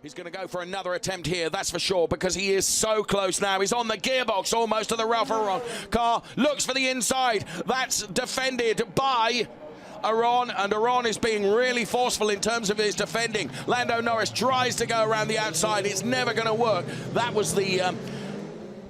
He's going to go for another attempt here, that's for sure, because he is so close now. He's on the gearbox almost to the Ralph Lauren car. Looks for the inside. That's defended by Ocon, and Ocon is being really forceful in terms of his defending. Lando Norris tries to go around the outside. It's never going to work. That was the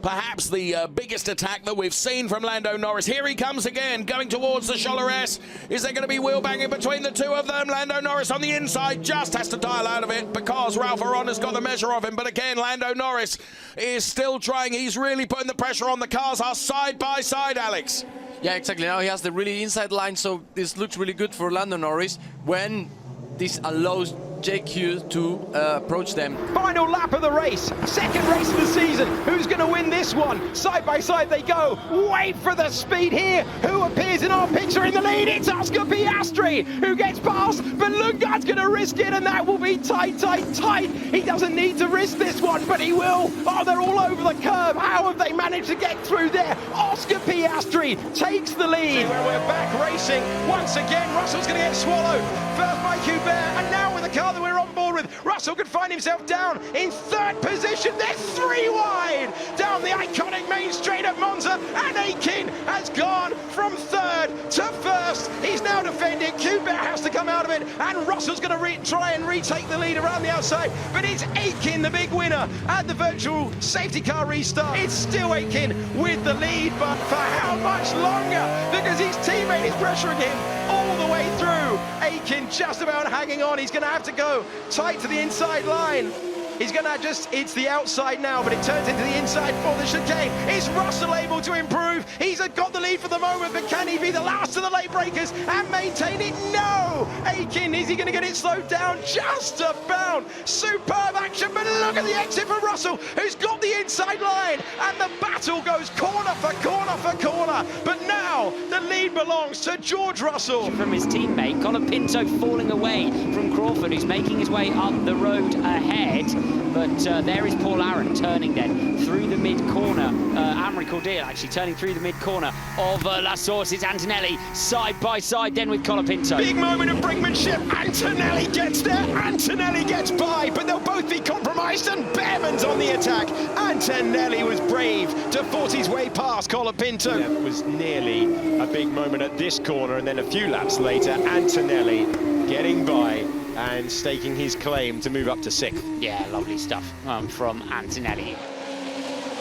perhaps the biggest attack that we've seen from Lando Norris. Here he comes again, going towards the Choleres. Is there going to be wheel banging between the two of them? Lando Norris on the inside just has to dial out of it because Ralph Lauren has got the measure of him. But again, Lando Norris is still trying. He's really putting the pressure on. The cars are side by side, Alex. Yeah, exactly. Now he has the really inside line, so this looks really good for Lando Norris when this allows JQ to approach them. Final lap of the race, second race of the season. Who's going to win this one? Side by side they go. Wait for the speed here. Who appears in our picture in the lead? It's Oscar Piastri who gets past, but Lundgaard's going to risk it, and that will be tight, tight, tight. He doesn't need to risk this one, but he will. Oh, they're all over the curb. How have they managed to get through there? Oscar Piastri takes the lead. Where we're back racing once again. Russell's going to get swallowed. First by Hulkenberg, and now with the car that we're on board with, Russell could find himself down in third position. They're 3 wide down the iconic main straight at Monza, and Akin has gone from third to first. He's now defending. Hulkenberg has to come out of it, and Russell's going to try and retake the lead around the outside, but it's Akin the big winner at the virtual safety car restart. It's still Akin with the lead, but for how much longer? Because his teammate is pressuring him all the way through. Akin just about hanging on. He's going to have to go tight to the inside line. He's going to it's the outside now, but it turns into the inside for the chicane. Is Russell able to improve? He's got the lead for the moment, but can he be the last of the late breakers and maintain it? No! Akin, is he going to get it slowed down? Just about. Superb action, but look at the exit for Russell, who's got the inside line, and the battle goes corner for corner for corner. But now the lead belongs to George Russell. From his teammate, Colapinto falling away from Crawford, who's making his way up the road ahead. But there is Paul Aaron turning then through the mid-corner. Amri Cordier actually turning through the mid-corner of La Source. It's Antonelli side by side then with Colapinto. Big moment of brinkmanship. Antonelli gets there. Antonelli gets by, but they'll both be compromised, and Bearman's on the attack. Antonelli was brave to force his way past Colapinto. That was nearly a big moment at this corner, and then a few laps later, Antonelli getting by and staking his claim to move up to 6th. Yeah, lovely stuff from Antonelli.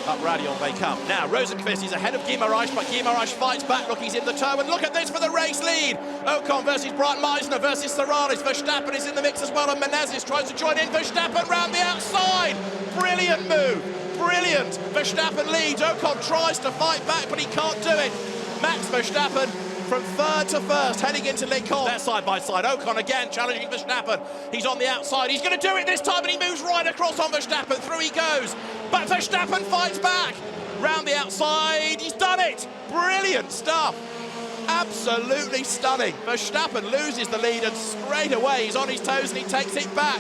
Up Radion they come. Now Rosenqvist is ahead of Guimaraes, but Guimaraes fights back. Look, he's in the tow, and look at this for the race lead. Ocon versus Bright Meisner versus Serraris. Verstappen is in the mix as well, and Menezes tries to join in. Verstappen round the outside. Brilliant move. Brilliant. Verstappen leads. Ocon tries to fight back, but he can't do it. Max Verstappen from third to first, heading into Leclerc. They're side by side. Ocon again challenging Verstappen. He's on the outside. He's going to do it this time, and he moves right across on Verstappen. Through he goes. But Verstappen fights back. Round the outside. He's done it. Brilliant stuff. Absolutely stunning. Verstappen loses the lead, and straight away he's on his toes and he takes it back.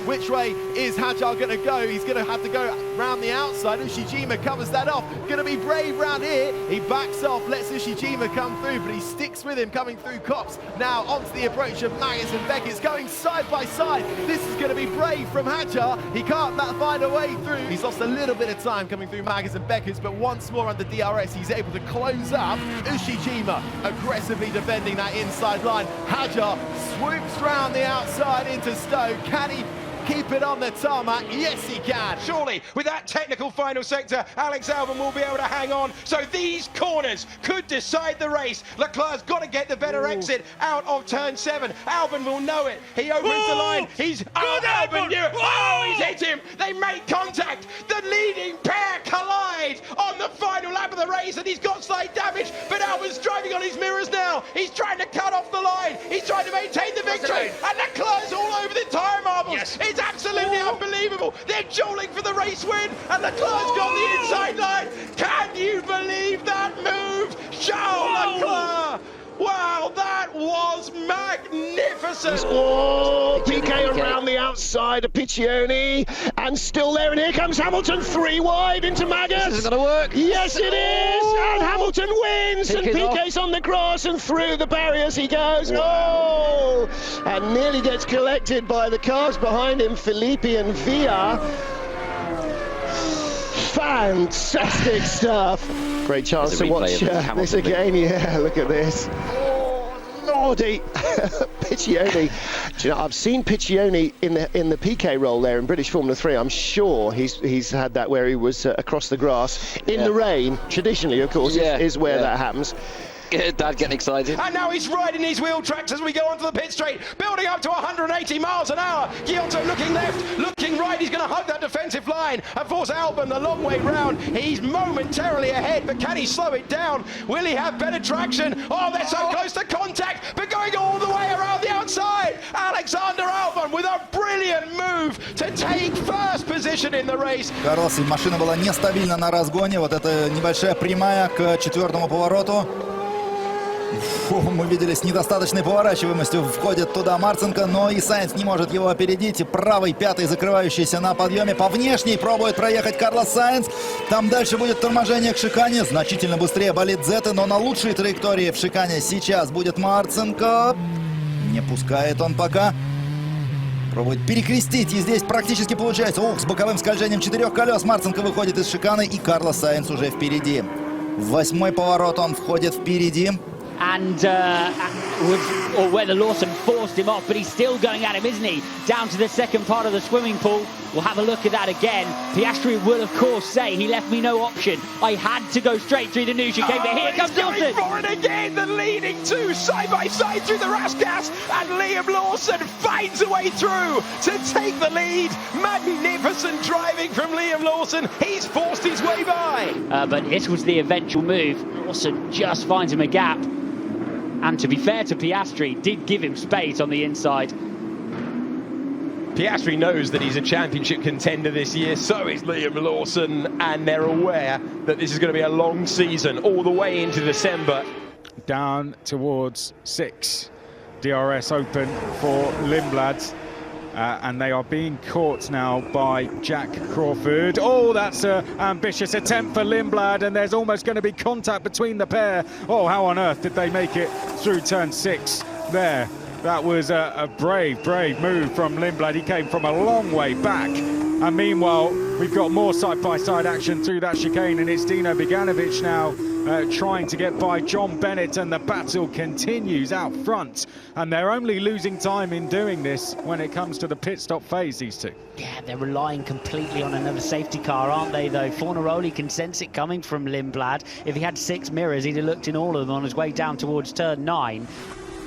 Which way is Hadjar going to go? He's going to have to go round the outside. Ushijima covers that off. Going to be brave round here. He backs off, lets Ushijima come through, but he sticks with him coming through Cops. Now onto the approach of Maggis and Beckett's going side by side. This is going to be brave from Hadjar. He can't find a way through. He's lost a little bit of time coming through Maggis and Beckett's, but once more under DRS, he's able to close up. Ushijima aggressively defending that inside line. Hadjar swoops round the outside into Stowe. Can he keep it on the tarmac? Yes, he can. Surely, with that technical final sector, Alex Albon will be able to hang on. So these corners could decide the race. Leclerc's got to get the better exit out of turn 7. Albon will know it. He opens the line. He's Albon knew it. Oh, he's hit him. They make contact. The leading pair collide on the final lap of the race, and he's got slight damage, but Albon's driving on his mirrors now. He's trying to cut off the line. He's trying to maintain the victory, and Leclerc's all over the tyre marbles. Yes. It's absolutely unbelievable. They're dueling for the race win, and Leclerc's got the inside line. Can you believe that move? Charles Leclerc Wow, that was magnificent! Oh, PK around the outside of Piccioni, and still there, and here comes Hamilton, 3 wide into Magus. This isn't going to work. Yes, it is, and Hamilton wins, and PK's on the grass, and through the barriers he goes. Oh, and nearly gets collected by the cars behind him, Filippi and Villa. Fantastic stuff. Great chance to watch this again. Yeah, look at this. Oh, Lordy. Piccioni. Do you know, I've seen Piccioni in the PK role there in British Formula 3. I'm sure he's had that where he was across the grass in the rain. Traditionally, of course, is where that happens. Dad getting excited. And now he's riding these wheel tracks as we go onto the pit straight, building up to 180 miles an hour. Giotto looking left, looking right. He's going to hug that defensive line and force Albon the long way round. He's momentarily ahead, but can he slow it down? Will he have better traction? Oh, they're so close to contact, but going all the way around the outside. Alexander Albon with a brilliant move to take first position in the race. Карлос, машина была нестабильна на разгоне. Вот это небольшая прямая к 4-му повороту. Фу, мы видели, с недостаточной поворачиваемостью входит туда Марценко, но и Сайнс не может его опередить. Правый, пятый, закрывающийся на подъеме. По внешней пробует проехать Карлос Сайнс. Там дальше будет торможение к шикане. Значительно быстрее болит Зеты, но на лучшей траектории в шикане сейчас будет Марценко. Не пускает он пока. Пробует перекрестить, и здесь практически получается. Ух, с боковым скольжением 4 колес Марценко выходит из шиканы, и Карлос Сайнс уже впереди. В 8-й поворот он входит впереди. And whether Lawson forced him off, but he's still going at him, isn't he? Down to the second part of the swimming pool. We'll have a look at that again. Piastri will, of course, say he left me no option. I had to go straight through the new chicane, but here comes Lawson. He's going for it again. The leading two side by side through the rash gas, and Liam Lawson finds a way through to take the lead. Magnificent driving from Liam Lawson. He's forced his way by. But this was the eventual move. Lawson just finds him a gap. And to be fair to Piastri, did give him space on the inside. Piastri knows that he's a championship contender this year, so is Liam Lawson, and they're aware that this is going to be a long season, all the way into December. Down towards 6. DRS open for Lindblad. And they are being caught now by Jack Crawford. Oh, that's an ambitious attempt for Lindblad, and there's almost going to be contact between the pair. Oh, how on earth did they make it through turn 6 there? That was a brave move from Lindblad. He came from a long way back. And meanwhile, we've got more side-by-side action through that chicane, and it's Dino Beganovic now trying to get by John Bennett, and the battle continues out front. And they're only losing time in doing this when it comes to the pit stop phase, these two. Yeah, they're relying completely on another safety car, aren't they, though? Fornaroli can sense it coming from Lindblad. If he had 6 mirrors, he'd have looked in all of them on his way down towards turn 9.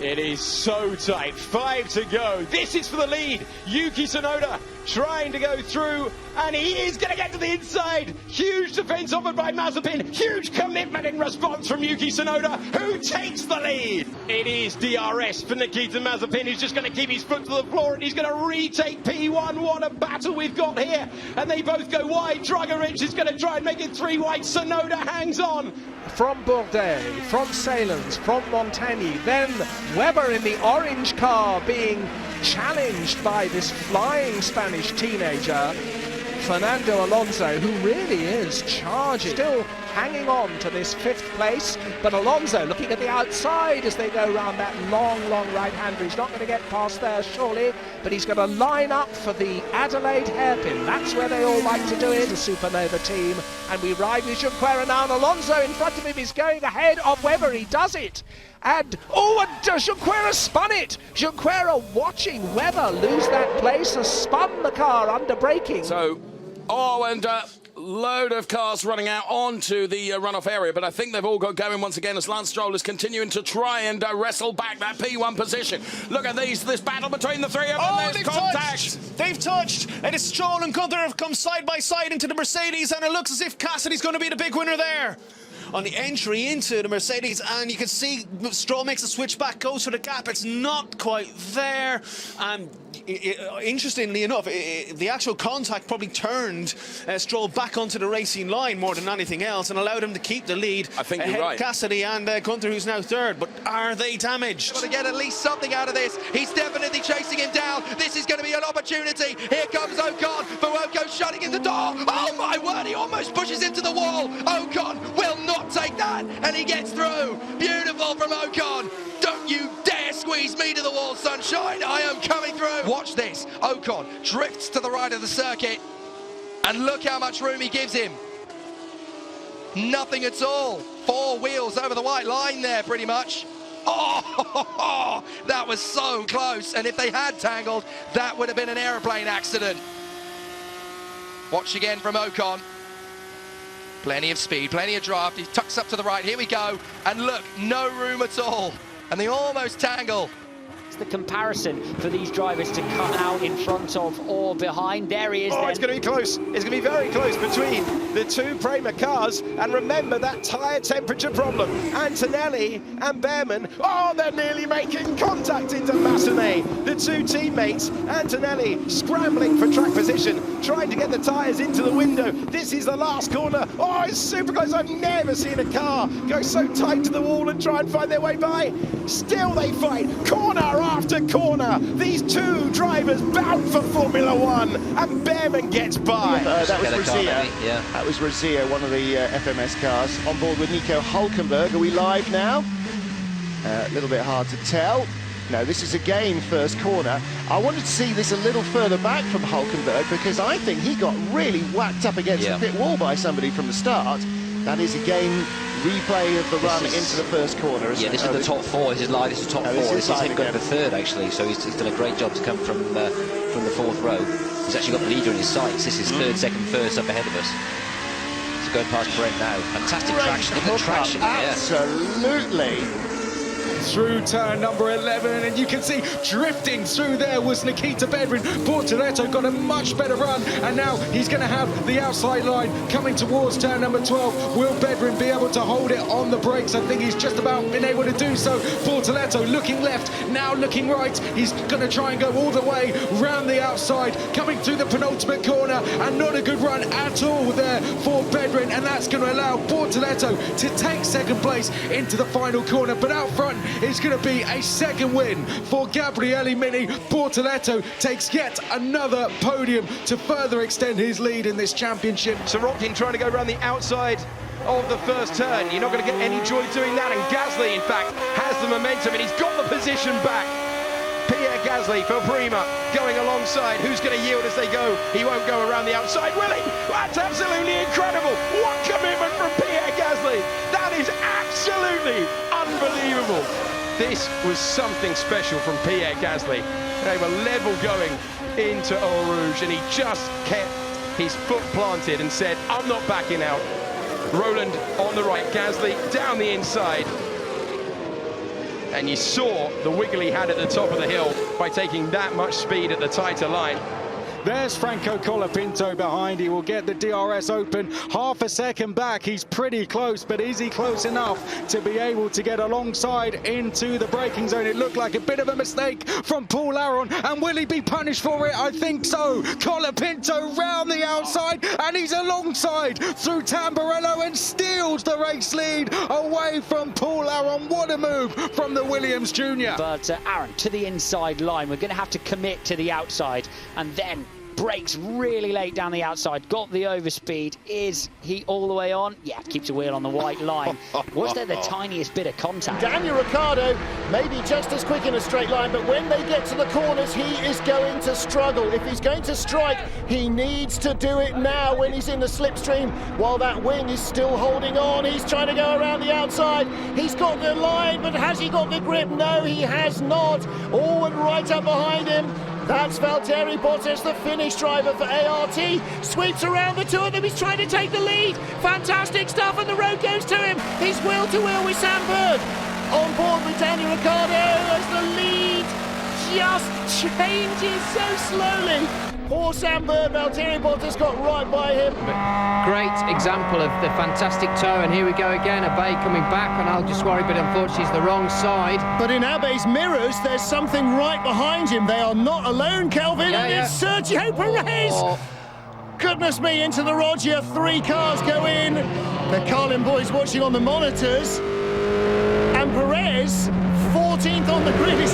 It is so tight. 5 to go. This is for the lead. Yuki Tsunoda trying to go through, and he is going to get to the inside. Huge defense offered by Mazepin. Huge commitment in response from Yuki Tsunoda, who takes the lead. It is DRS for Nikita Mazepin. He's just going to keep his foot to the floor, and he's going to retake P1. What a battle we've got here. And they both go wide. Dragovic is going to try and make it 3 wide. Tsunoda hangs on. From Bourdais, from Salins, from Montagny, then Webber in the orange car being challenged by this flying Spanish teenager, Fernando Alonso, who really is charging, still hanging on to this 5th place, but Alonso looking at the outside as they go round that long right-hander. He's not going to get past there, surely, but he's going to line up for the Adelaide hairpin. That's where they all like to do it, the Supernova team. And we ride with Junqueira now, and Alonso in front of him is going ahead of Webber. He does it. And, Junqueira spun it. Junqueira watching Webber lose that place, has spun the car under braking. So, and load of cars running out onto the runoff area, but I think they've all got going once again as Lance Stroll is continuing to try and wrestle back that P1 position. Look at this battle between the three of them. Oh, they've touched, and it's Stroll and Gunther have come side by side into the Mercedes, and it looks as if Cassidy's going to be the big winner there on the entry into the Mercedes. And you can see Stroll makes a switch back, goes for the gap. It's not quite there, and interestingly enough, the actual contact probably turned Stroll back onto the racing line more than anything else and allowed him to keep the lead. I think you're right. Cassidy and Gunther, who's now third, but are they damaged? Got to get at least something out of this. He's definitely chasing him down. This is going to be an opportunity. Here comes Ocon, but Ocon's shutting in the door. Oh my word, he almost pushes into the wall. Ocon will not take that, and he gets through. Beautiful from Ocon. Don't you dare squeeze me to the wall, sunshine. I am coming through. Watch this. Ocon drifts to the right of the circuit, and look how much room he gives him. Nothing at all. 4 wheels over the white line there, pretty much. Oh, that was so close. And if they had tangled, that would have been an aeroplane accident. Watch again from Ocon. Plenty of speed, plenty of draft. He tucks up to the right. Here we go. And look, no room at all. And they almost tangle. It's the comparison for these drivers to come out in front of or behind. There he is. Oh, it's going to be close. It's going to be very close between the two Prema cars. And remember that tyre temperature problem. Antonelli and Bearman, oh, they're nearly making contact into Massenet. The two teammates, Antonelli scrambling for track position, trying to get the tyres into the window. This is the last corner. Oh, it's super close. I've never seen a car go so tight to the wall and try and find their way by. Still they fight, corner after corner. These two drivers bound for Formula One, and Bearman gets by. That was Rizia. That was Rizia, one of the FMS cars. On board with Nico Hulkenberg. Are we live now? A little bit hard to tell. No, this is again first corner. I wanted to see this a little further back from Hulkenberg because I think he got really whacked up against the pit wall by somebody from the start. That is again replay of the run into the first corner. This is the top 4. This is live. This is top 4. This is him going for third actually. So he's done a great job to come from the 4th row. He's actually got the leader in his sights. This is third, second, first up ahead of us. He's going past Brent now. Fantastic traction. Look at the traction. Absolutely. Through turn number 11, and you can see drifting through there was Nikita Bedrin. Bortoleto got a much better run, and now he's going to have the outside line coming towards turn number 12. Will Bedrin be able to hold it on the brakes? I think he's just about been able to do so. Bortoleto looking left, now looking right. He's going to try and go all the way round the outside, coming through the penultimate corner, and not a good run at all there for Bedrin, and that's going to allow Bortoleto to take second place into the final corner. But out front, it's going to be a second win for Gabriele Mini. Bortoleto takes yet another podium to further extend his lead in this championship. Sorokin trying to go around the outside of the first turn. You're not going to get any joy doing that, and Gasly, in fact, has the momentum, and he's got the position back. Pierre Gasly for Prima going alongside. Who's going to yield as they go? He won't go around the outside, will he? That's absolutely incredible. What commitment from Pierre Gasly. That is absolutely unbelievable. This was something special from Pierre Gasly. They were level going into Eau Rouge, and he just kept his foot planted and said, I'm not backing out. Roland on the right, Gasly down the inside. And you saw the wiggle he had at the top of the hill by taking that much speed at the tighter line. There's Franco Colapinto behind. He will get the DRS open half a second back. He's pretty close, but is he close enough to be able to get alongside into the braking zone? It looked like a bit of a mistake from Paul Aron, and will he be punished for it? I think so. Colapinto round the outside, and he's alongside through Tamburello and steals the race lead away from Paul Aron. What a move from the Williams Junior. But Aron to the inside line. We're going to have to commit to the outside, and then brakes really late down the outside, got the overspeed. Is he all the way on? Yeah, keeps a wheel on the white line. Was there the tiniest bit of contact? Daniel Ricciardo maybe just as quick in a straight line, but when they get to the corners, he is going to struggle. If he's going to strike, he needs to do it now when he's in the slipstream, while that wing is still holding on. He's trying to go around the outside. He's got the line, but has he got the grip? No, he has not. Allward right up behind him. That's Valtteri Bottas, the Finnish driver for ART. Sweeps around the two of them. He's trying to take the lead. Fantastic stuff, and the road goes to him. He's wheel-to-wheel with Sam Bird. On board with Daniel Ricciardo as the lead just changes so slowly. Poor Sam Bird, Valtteri Bottas got right by him. Great example of the fantastic toe, and here we go again, Abe coming back on Alguersuari, but unfortunately it's the wrong side. But in Abe's mirrors, there's something right behind him. They are not alone, Kelvin, and it's Sergio Perez! Goodness me, into the Roger, 3 cars go in. The Carlin boys watching on the monitors. And Perez, 14th on the grid, is